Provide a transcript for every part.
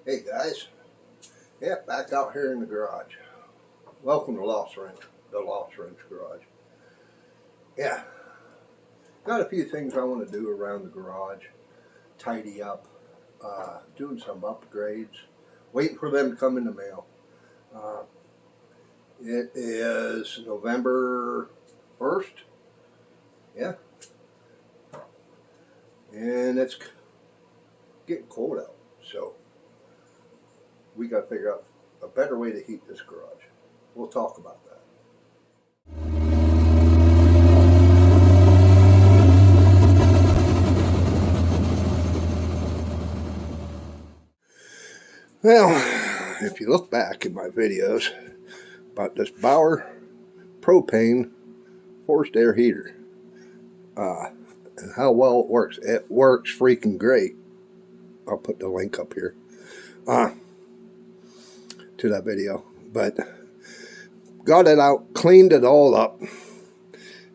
Hey guys, yeah, back out here in the garage. Welcome to Lost Wrench, the Lost Wrench Garage. Yeah, got a few things I want to do around the garage, tidy up, doing some upgrades, waiting for them to come in the mail. Uh, it is November 1st, yeah, and it's getting cold out, so we got to figure out a better way to heat this garage. We'll talk about that. Well, if you look back at my videos about this Bauer propane forced air heater and how well it works freaking great. I'll put the link up here to that video. But got it out, cleaned it all up,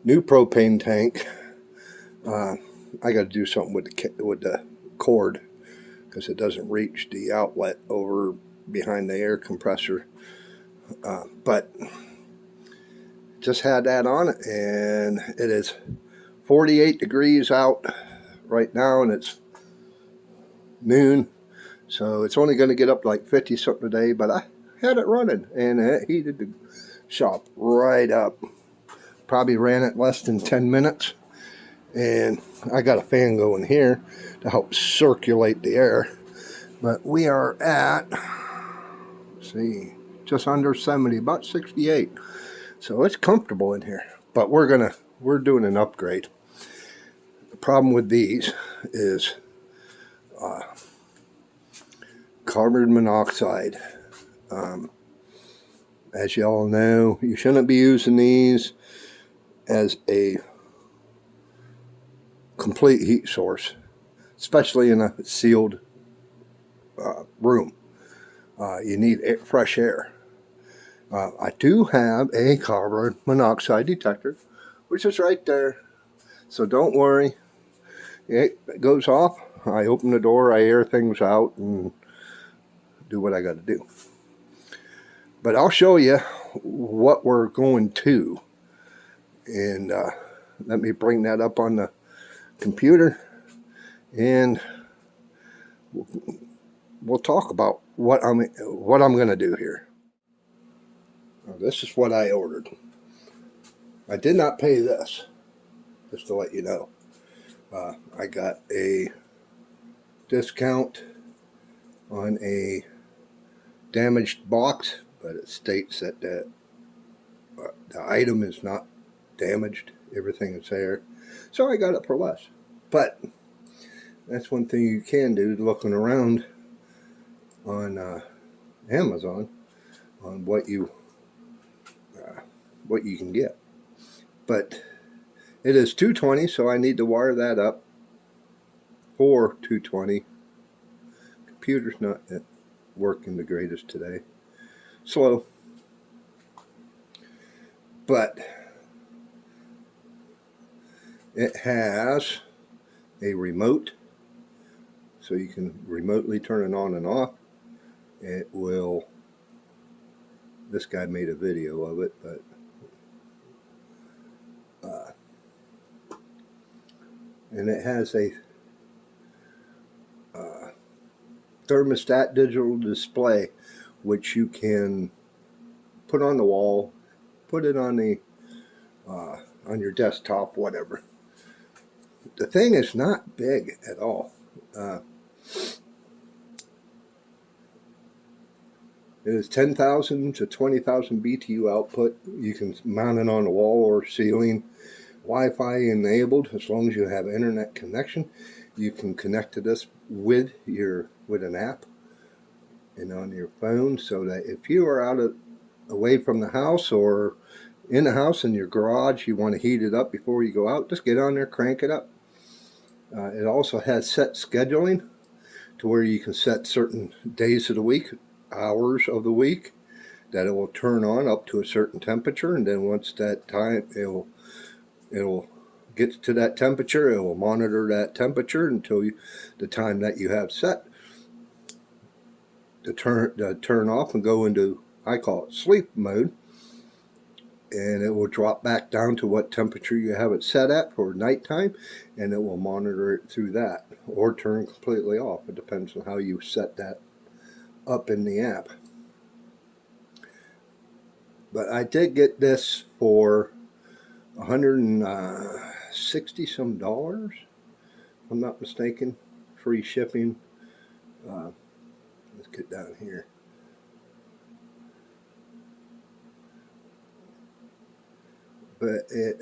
new propane tank. I got to do something with the cord because it doesn't reach the outlet over behind the air compressor. But just had that on it, and it is 48 degrees out right now, and it's noon, so it's only going to get up like 50 something a day. But I had it running, and it heated the shop right up. Probably ran it less than 10 minutes, and I got a fan going here to help circulate the air. But we are at, let's see, just under 70, about 68. So it's comfortable in here. But we're doing an upgrade. The problem with these is carbon monoxide. As you all know, you shouldn't be using these as a complete heat source, especially in a sealed room. You need fresh air. I do have a carbon monoxide detector, which is right there, so don't worry. It goes off, I open the door, I air things out, and do what I got to do. But I'll show you what we're going to, and let me bring that up on the computer, and we'll talk about what I'm going to do here. Now, this is what I ordered. I did not pay this, just to let you know. I got a discount on a damaged box, but it states that the item is not damaged. Everything is there. So I got it for less. But that's one thing you can do, looking around on Amazon on what you can get. But it is 220, so I need to wire that up for 220. Computer's not working the greatest today. Slow. But it has a remote, so you can remotely turn it on and off. It will, this guy made a video of it, but and it has a thermostat digital display, which you can put on the wall, put it on the on your desktop, whatever. The thing is not big at all. It is 10,000 to 20,000 BTU output. You can mount it on the wall or ceiling. Wi-Fi enabled, as long as you have internet connection. You can connect to this with an app and on your phone, so that if you are away from the house or in the house in your garage, you want to heat it up before you go out, just get on there, crank it up. It also has set scheduling to where you can set certain days of the week, hours of the week, that it will turn on up to a certain temperature, and then once that time it'll get to that temperature, it will monitor that temperature until the time that you have set. to turn off and go into, I call it sleep mode, and it will drop back down to what temperature you have it set at for nighttime, and it will monitor it through that, or turn completely off. It depends on how you set that up in the app. But I did get this for $160 some, if I'm not mistaken, free shipping. Let's get down here. But it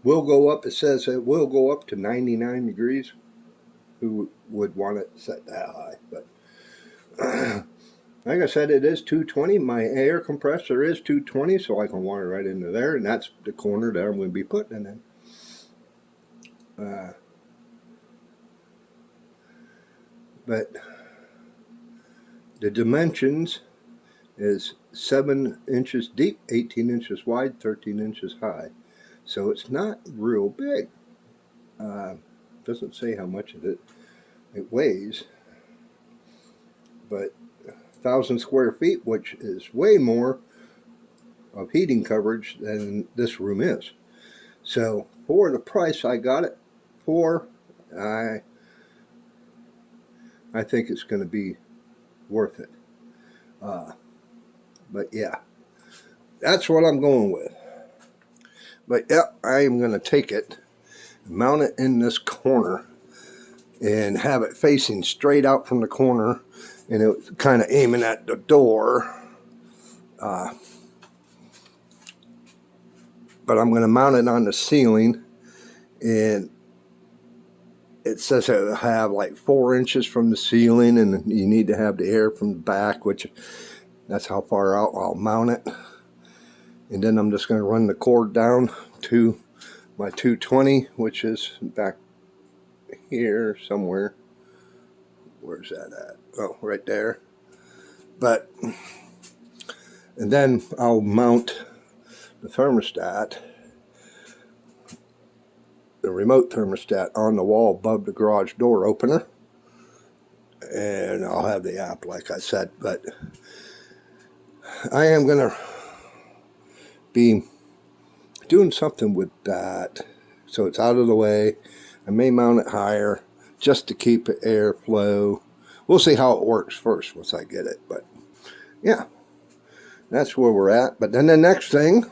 will go up. It says it will go up to 99 degrees. Who would want it set that high? But like I said, it is 220. My air compressor is 220, so I can wire right into there, and that's the corner that I'm going to be putting it in. But the dimensions is 7 inches deep, 18 inches wide, 13 inches high. So it's not real big. Doesn't say how much of it weighs, but 1,000 square feet, which is way more of heating coverage than this room is. So for the price I got it for, I think it's going to be worth it. But yeah, that's what I'm going with. But yeah, I am going to take it, mount it in this corner, and have it facing straight out from the corner, and it was kind of aiming at the door. But I'm going to mount it on the ceiling, and it says it will have like 4 inches from the ceiling, and you need to have the air from the back, which that's how far out I'll mount it. And then I'm just going to run the cord down to my 220, which is back here somewhere. Where's that at? Oh, right there. But, and then I'll mount the thermostat, the remote thermostat, on the wall above the garage door opener. And I'll have the app, like I said. But I am going to be doing something with that so it's out of the way. I may mount it higher just to keep the airflow. We'll see how it works first once I get it. But yeah, that's where we're at. But then the next thing,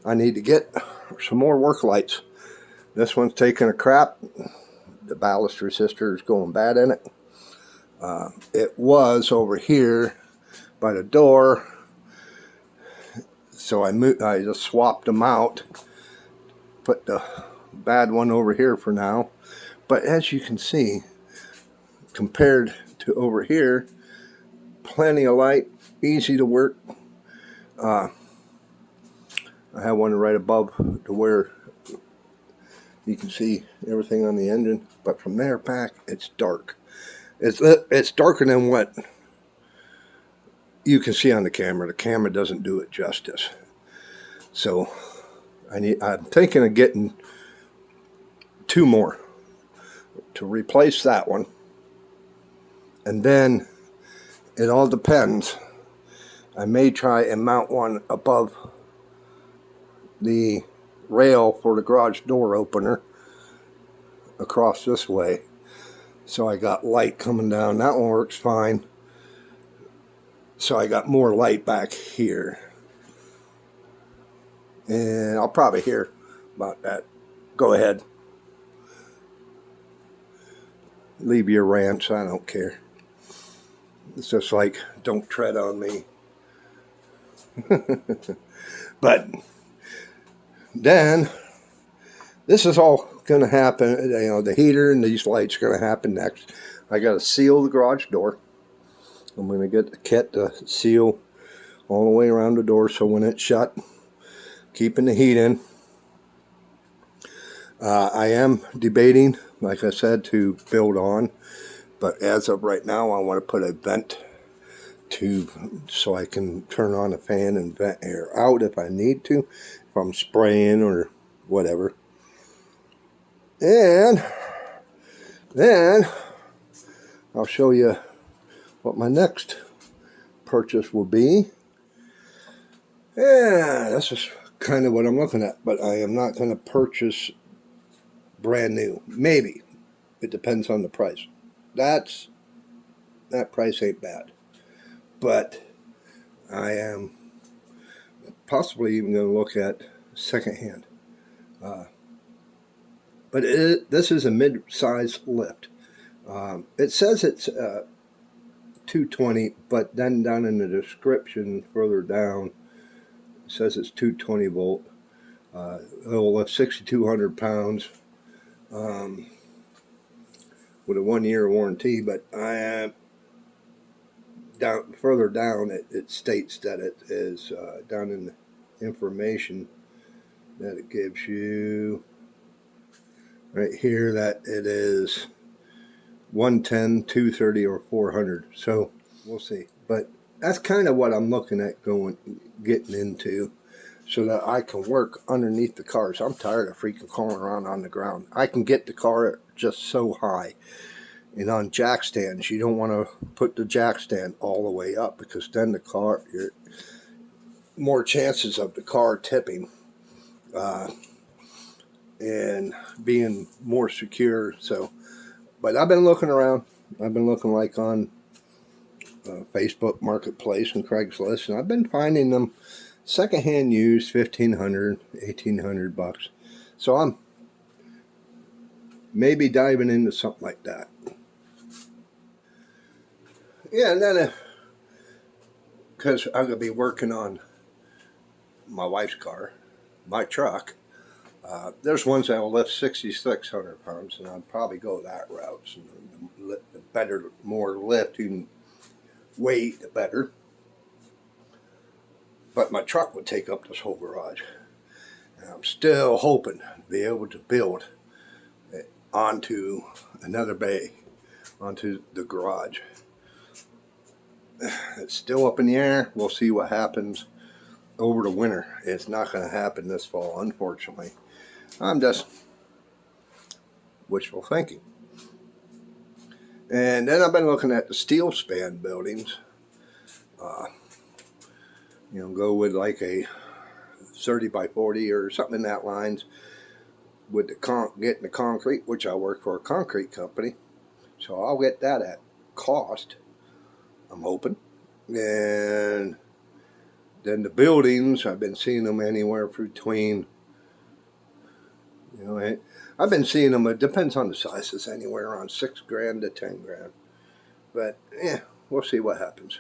I need to get some more work lights. This one's taking a crap. The ballast resistor is going bad in it. It was over here by the door, so I just swapped them out, put the bad one over here for now. But as you can see, compared to over here, plenty of light, easy to work. I have one right above to where you can see everything on the engine, but from there back it's dark. It's darker than what you can see on the camera. The camera doesn't do it justice. So I'm thinking of getting 2 more to replace that one. And then it all depends. I may try and mount one above the rail for the garage door opener across this way. So I got light coming down. That one works fine. So I got more light back here. And I'll probably hear about that. Go ahead. Leave your rants. I don't care. It's just like, don't tread on me. But then, this is all going to happen. You know, the heater and these lights are going to happen next. I got to seal the garage door. I'm going to get the kit to seal all the way around the door, so when it's shut, keeping the heat in. I am debating, like I said, to build on, but as of right now, I want to put a vent so I can turn on a fan and vent air out if I need to, if I'm spraying or whatever. And then I'll show you what my next purchase will be. Yeah, this is kind of what I'm looking at, but I am not going to purchase brand new. Maybe. It depends on the price. That price ain't bad. But I am possibly even going to look at secondhand. But this is a mid-size lift. It says it's 220, but then down in the description further down, it says it's 220 volt. It'll lift 6,200 pounds with a 1-year warranty. But further down, it states that it is down in the information that it gives you right here that it is 110, 230, or 400. So we'll see. But that's kind of what I'm looking at getting into, so that I can work underneath the cars. I'm tired of freaking crawling around on the ground. I can get the car just so high. And on jack stands, you don't want to put the jack stand all the way up, because then you're more chances of the car tipping and being more secure. So, but I've been looking around. I've been looking like on Facebook Marketplace and Craigslist, and I've been finding them secondhand used, $1,500, $1,800. So I'm maybe diving into something like that. Yeah, and then because I'm going to be working on my wife's car, my truck, there's ones that will lift 6,600 pounds, and I'll probably go that route. So the better, more lifting weight, the better. But my truck would take up this whole garage. And I'm still hoping to be able to build it onto another bay, onto the garage. It's still up in the air. We'll see what happens over the winter. It's not going to happen this fall, unfortunately. I'm just wishful thinking. And then I've been looking at the steel span buildings. Go with like a 30 by 40 or something in that lines, with getting the concrete, which I work for a concrete company. So I'll get that at cost, I'm hoping. And then the buildings, I've been seeing them anywhere between, I've been seeing them, it depends on the sizes, anywhere around $6,000 to $10,000. But yeah, we'll see what happens.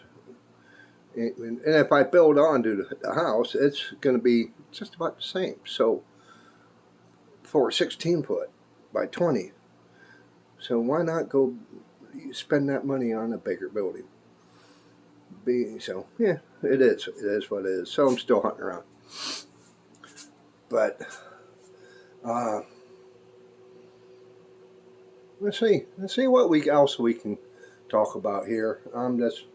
And if I build onto the house, it's going to be just about the same. So for a 16 foot by 20, so why not go spend that money on a bigger building? So yeah, it is what it is. So I'm still hunting around. But let's see what else we can talk about here. I'm just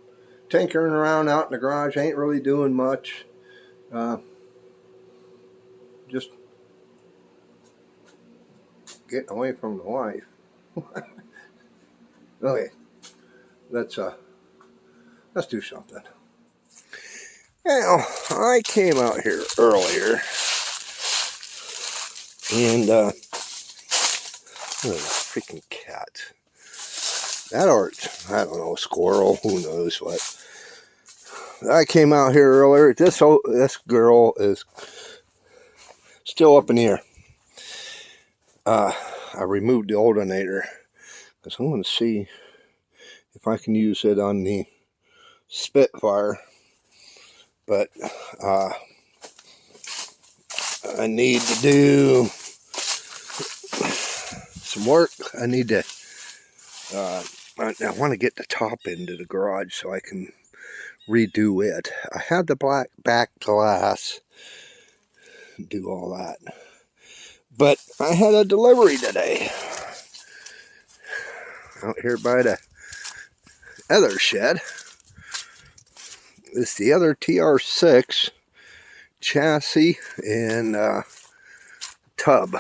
tinkering around out in the garage. Ain't really doing much. Just getting away from the wife. Okay, let's do something. Now, I came out here earlier, and look at this freaking cat. That I don't know, squirrel, who knows what. I came out here earlier. This girl is still up in the air. I removed the alternator because I want to see if I can use it on the Spitfire. But I need to do some work. I need to I want to get the top into the garage so I can redo it. I had the black back glass, do all that, but I had a delivery today out here by the other shed. It's the other TR6 chassis and tub.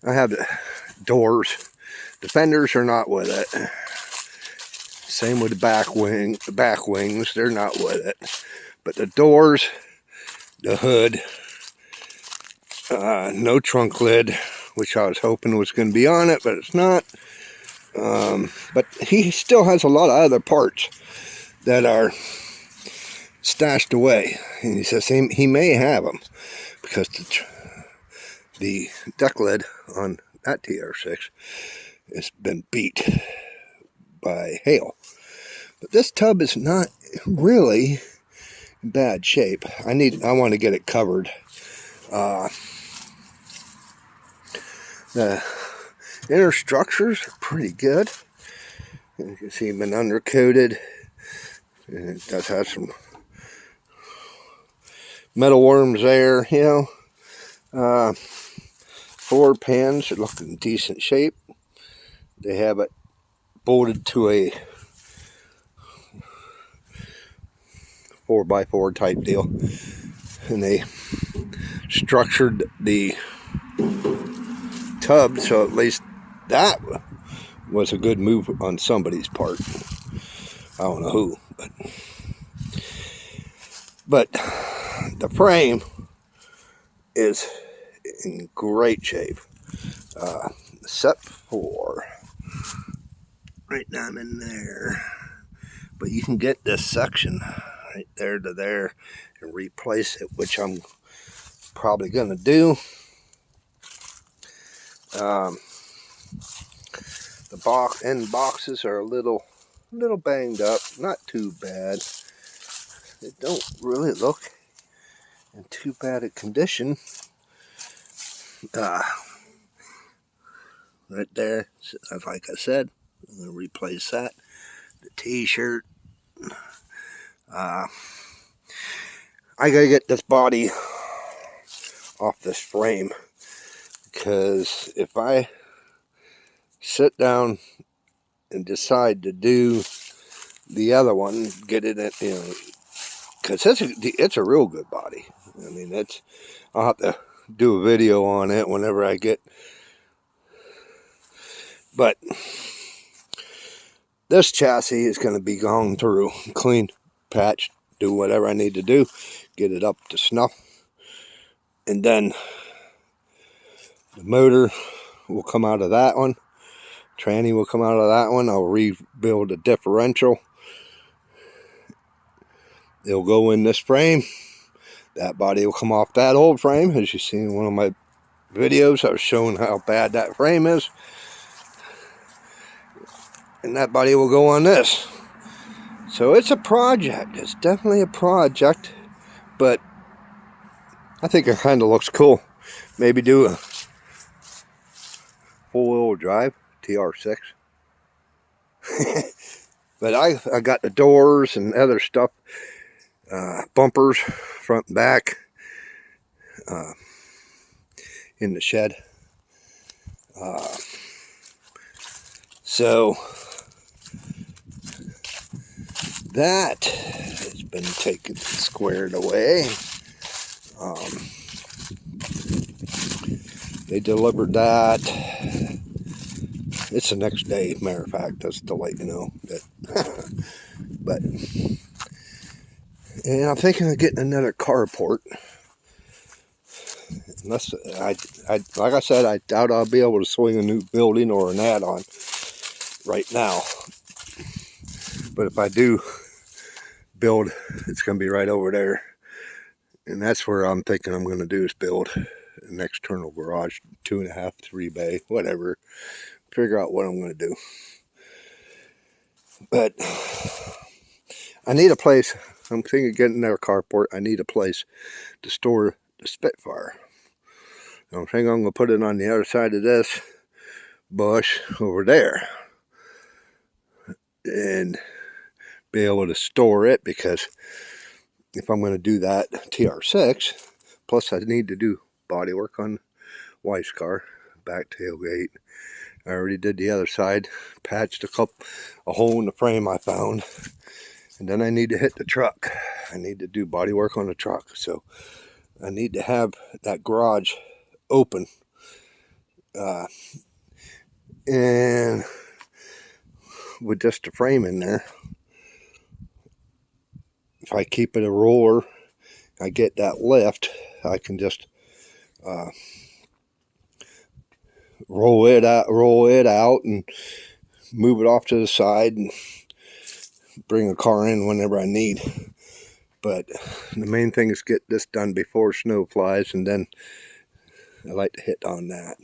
I have the doors. The fenders are not with it. Same with the back wings, they're not with it. But the doors, the hood, no trunk lid, which I was hoping was going to be on it, but it's not. But he still has a lot of other parts that are stashed away. And he says he may have them because the deck lid on that TR6 has been beat by hail. But this tub is not really in bad shape. I want to get it covered. The inner structures are pretty good. You can see been undercoated. And it does have some metal worms there, you know. Forward pans are looking in decent shape. They have it bolted to a 4x4 type deal. And they structured the tub so at least that was a good move on somebody's part. I don't know who, but the frame is in great shape, except for right down in there. But you can get this section right there to there and replace it, which I'm probably gonna do. The end boxes are a little banged up, not too bad. They don't really look in too bad a condition. Right there, like I said, I'm going to replace that. The t-shirt. I got to get this body off this frame, because if I sit down and decide to do the other one, get it in, you know, because it's a real good body. I mean, I'll have to do a video on it whenever I get. But this chassis is going to be gone through, clean, patch, do whatever I need to do, get it up to snuff, and then the motor will come out of that one. Tranny will come out of that one. I'll rebuild a differential. It'll go in this frame. That body will come off that old frame. As you see in one of my videos, I was showing how bad that frame is. And that body will go on this. So it's a project. It's definitely a project. But I think it kind of looks cool. Maybe do a four-wheel drive TR6. But I got the doors and other stuff. Bumpers, front and back, in the shed. So that has been taken, squared away. They delivered that. It's the next day, matter of fact, just to let you know that. But, and I'm thinking of getting another carport. Unless like I said, I doubt I'll be able to swing a new building or an add-on right now. But if I do build, it's going to be right over there. And that's where I'm thinking I'm going to do is build an external garage, 2.5, 3 bay, whatever. Figure out what I'm going to do. But I need a place. I'm thinking of getting another carport. I need a place to store the Spitfire. I'm thinking I'm going to put it on the other side of this bush over there. And be able to store it, because if I'm going to do that TR6, plus I need to do body work on wife's car, back tailgate. I already did the other side, patched a hole in the frame I found, and then I need to hit the truck. I need to do body work on the truck, so I need to have that garage open, and with just a frame in there, if I keep it a roller, I get that lift, I can just roll it out and move it off to the side and bring a car in whenever I need. But the main thing is get this done before snow flies, and then I like to hit on that.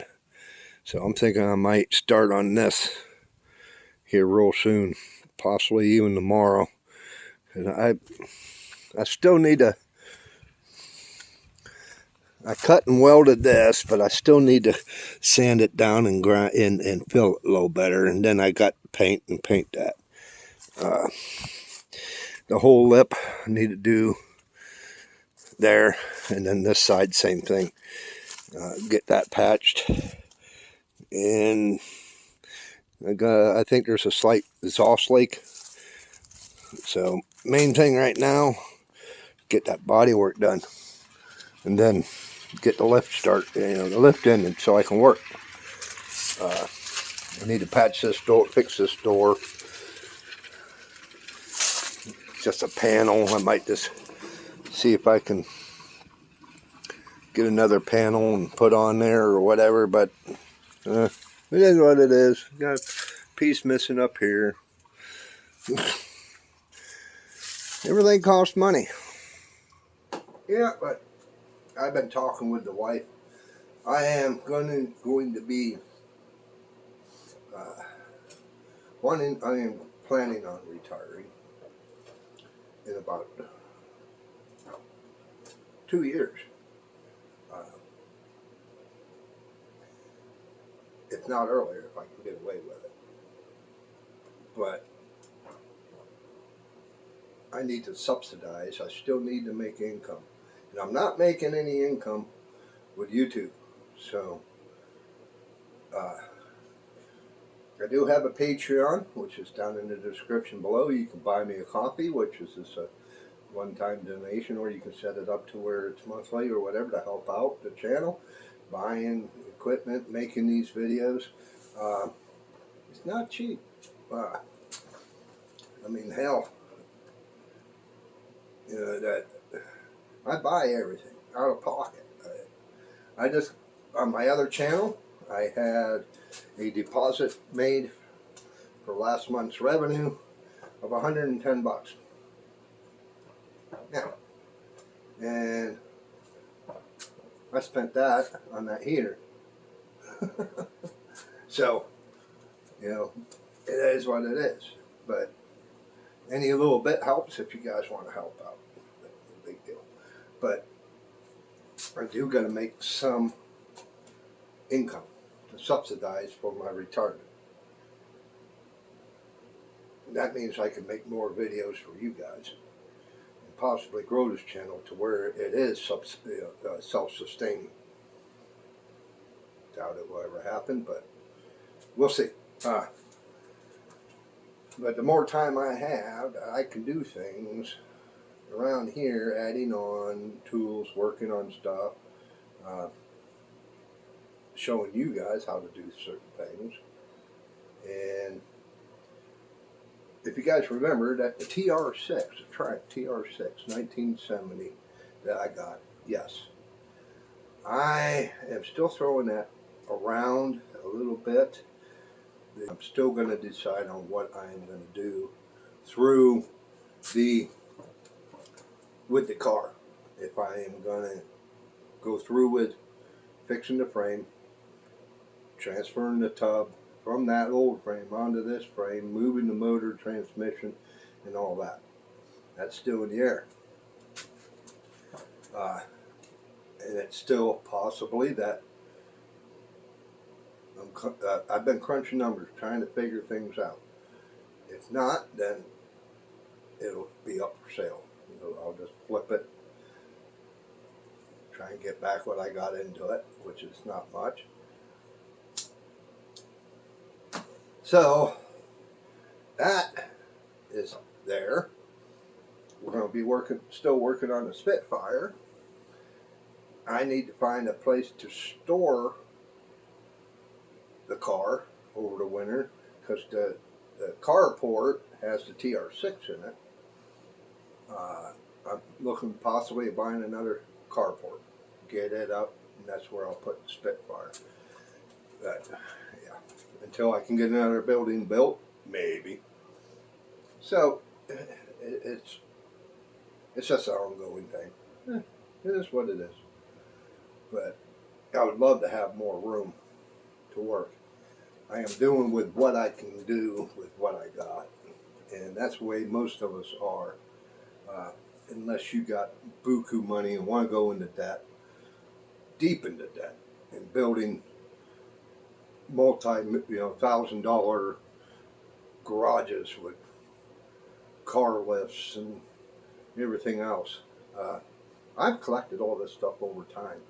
So I'm thinking I might start on this here real soon, possibly even tomorrow. And I still need to, I cut and welded this, but I still need to sand it down and grind and fill it a little better. And then I got paint that. The whole lip I need to do there, and then this side same thing. Get that patched, and I think there's a slight exhaust leak. So main thing right now, get that body work done, and then get the lift the lift in, so I can work. I need to patch this door, fix this door. Just a panel. I might just see if I can get another panel and put on there or whatever, but it is what it is. Got a piece missing up here. Everything costs money. Yeah, but I've been talking with the wife. I am going to be I am planning on retiring in about 2 years. If not earlier, if I can get away with it. But I need to subsidize. I still need to make income. And I'm not making any income with YouTube. So I do have a Patreon, which is down in the description below. You can buy me a coffee, which is just a one-time donation, or you can set it up to where it's monthly or whatever to help out the channel. Buying equipment, making these videos. It's not cheap. I mean, hell, that I buy everything out of pocket. I just, on my other channel, I had a deposit made for last month's revenue of 110 bucks. Now, and I spent that on that heater. So, it is what it is. But any little bit helps if you guys want to help out. No big deal. But I do got to make some income to subsidize for my retirement. That means I can make more videos for you guys and possibly grow this channel to where it is self-sustaining. Doubt it will ever happen, but we'll see. But the more time I have, I can do things around here, adding on tools, working on stuff, showing you guys how to do certain things. And if you guys remember that the TR6, the track TR6, 1970 that I got, yes. I am still throwing that around a little bit. I'm still going to decide on what I am going to do with the car. If I am going to go through with fixing the frame, transferring the tub from that old frame onto this frame, moving the motor, transmission, and all that. That's still in the air. And it's still possibly that I've been crunching numbers, trying to figure things out. If not, then it'll be up for sale. I'll just flip it, try and get back what I got into it, which is not much. So that is there. We're going to be still working on the Spitfire. I need to find a place to store the car over the winter, because the carport has the TR6 in it. I'm looking possibly at buying another carport, get it up, and that's where I'll put the Spitfire. But yeah, until I can get another building built, maybe. So it's just an ongoing thing. It is what it is. But I would love to have more room to work. I am doing with what I can do with what I got, and that's the way most of us are. Uh, unless you got buku money and want to go into debt, deep into debt, and building $1,000 garages with car lifts and everything else. I've collected all this stuff over time.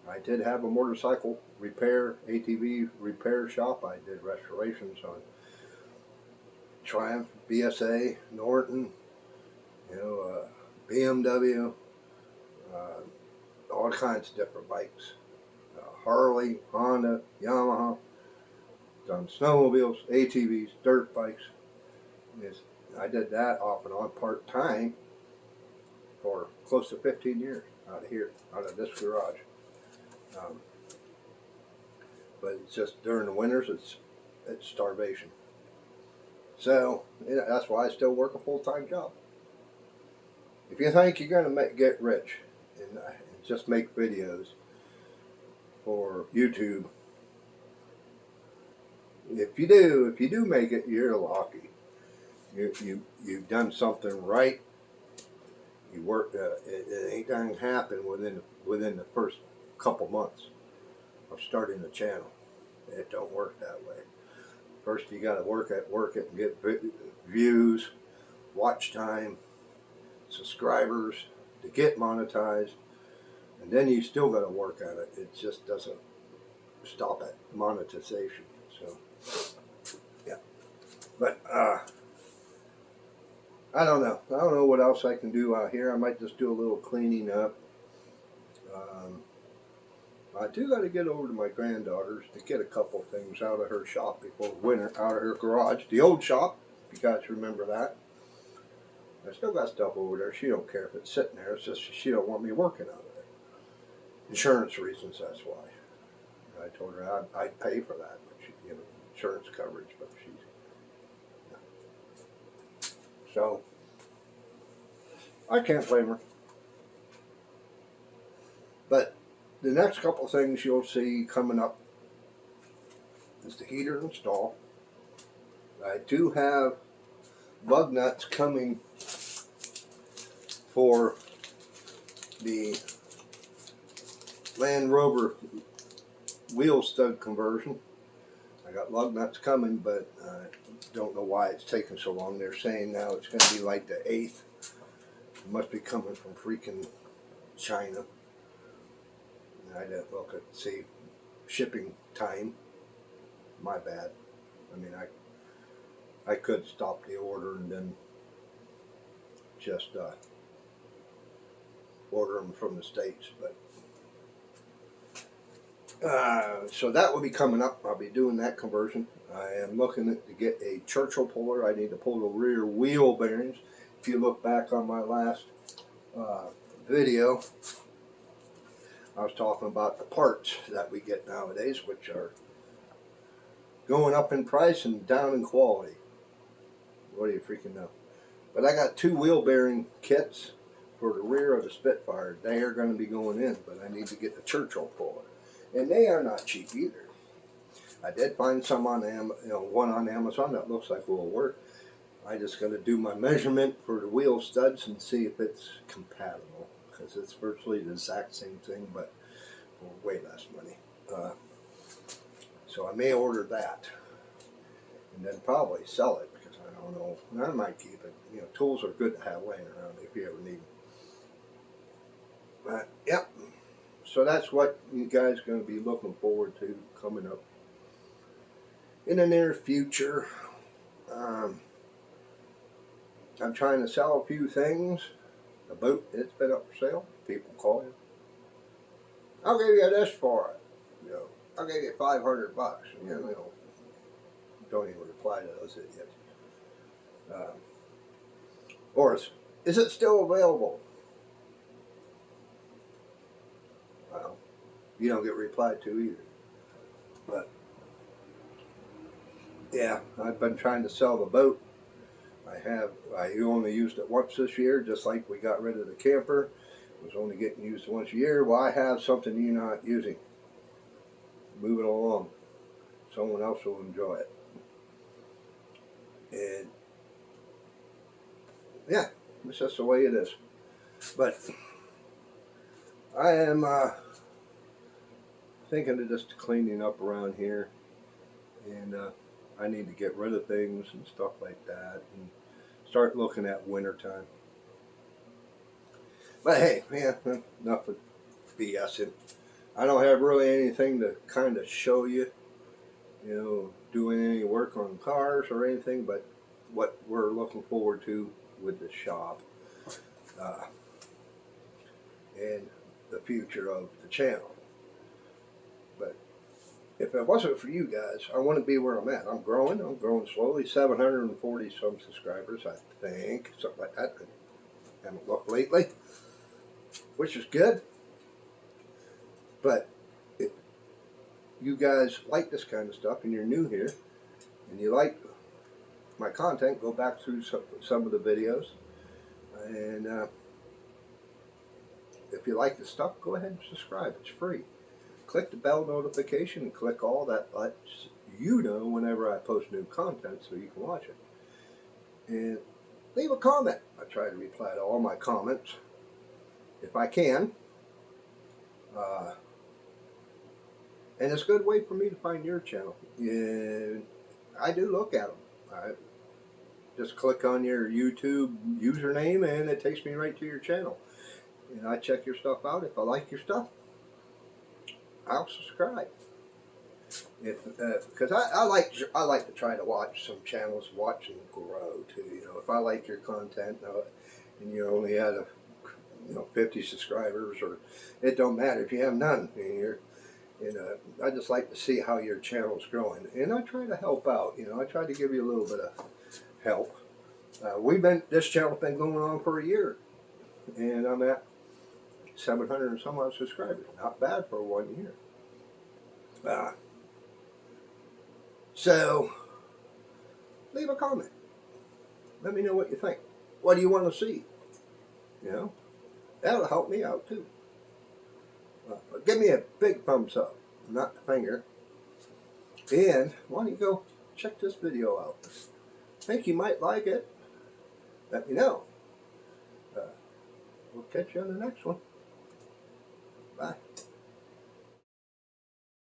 I did have a motorcycle repair, ATV repair shop. I did restorations on Triumph, BSA, Norton, BMW, all kinds of different bikes. Harley, Honda, Yamaha, done snowmobiles, ATVs, dirt bikes. I did that off and on part-time for close to 15 years out of here, out of this garage. But it's just during the winters, it's starvation. So that's why I still work a full-time job. If you think you're going to get rich and just make videos for YouTube, if you do make it, you're lucky. You've done something right. You work. It ain't gonna happen within the first couple months of starting the channel. It don't work that way. First, you got to work it and get views, watch time, subscribers to get monetized, and then you still got to work at it. It just doesn't stop at monetization. So, yeah. But I don't know. I don't know what else I can do out here. I might just do a little cleaning up. I do got to get over to my granddaughter's to get a couple things out of her shop before winter, out of her garage. The old shop, if you guys remember that. I still got stuff over there. She don't care if it's sitting there. It's just she don't want me working out of there. Insurance reasons, that's why. I told her I'd pay for that, but she, insurance coverage, but she's... So, I can't blame her. But the next couple of things you'll see coming up is the heater install. I do have bug nuts coming for the Land Rover wheel stud conversion. I got lug nuts coming, but I don't know why it's taking so long. They're saying now it's going to be like the 8th. It must be coming from freaking China. I didn't look at see shipping time. My bad. I mean, I could stop the order and then just order them from the States, but so that will be coming up. I'll be doing that conversion. I am looking to get a Churchill puller. I need to pull the rear wheel bearings. If you look back on my last video, I was talking about the parts that we get nowadays, which are going up in price and down in quality. What do you freaking know? But I got 2 wheel bearing kits for the rear of the Spitfire. They are going to be going in, but I need to get the Churchill puller. And they are not cheap either. I did find some on one on Amazon that looks like will work. I just got to do my measurement for the wheel studs and see if it's compatible, because it's virtually the exact same thing, but for way less money. So I may order that, and then probably sell it, because I don't know. I might keep it. Tools are good to have laying around if you ever need them. But yep. So that's what you guys are going to be looking forward to coming up in the near future. I'm trying to sell a few things. The boat, it's been up for sale. People call you. I'll give you this for it. I'll give you $500. Don't even reply to those idiots. Or Is it still available? Well, you don't get replied to either. But yeah, I've been trying to sell the boat. I only used it once this year, just like we got rid of the camper. It was only getting used once a year. Well, I have something you're not using. Move it along. Someone else will enjoy it. And yeah, it's just the way it is. But I am thinking of just cleaning up around here, and I need to get rid of things and stuff like that, and start looking at winter time. But hey, yeah, enough of BSing. I don't have really anything to kind of show you, doing any work on cars or anything, but what we're looking forward to with the shop uh, and the future of the channel. But if it wasn't for you guys, I wouldn't be where I'm at. I'm growing slowly. 740 some subscribers, I think, something like that. I haven't looked lately, which is good. But if you guys like this kind of stuff and you're new here and you like my content, go back through some of the videos. And if you like the stuff, go ahead and subscribe. It's free. Click the bell notification and click all that lets you know whenever I post new content so you can watch it. And leave a comment. I try to reply to all my comments if I can. And it's a good way for me to find your channel. And I do look at them. I just click on your YouTube username and it takes me right to your channel. And I check your stuff out. If I like your stuff, I'll subscribe. Because I like to try to watch some channels, watch them grow too. If I like your content and you only had 50 subscribers, or it don't matter if you have none. I just like to see how your channel's growing, and I try to help out. I try to give you a little bit of help. This channel's been going on for a year, and I'm at 700 and some odd subscribers. Not bad for 1 year. So, leave a comment. Let me know what you think. What do you want to see? That'll help me out too. But give me a big thumbs up, not the finger. And why don't you go check this video out? Think you might like it? Let me know. We'll catch you on the next one. Bye.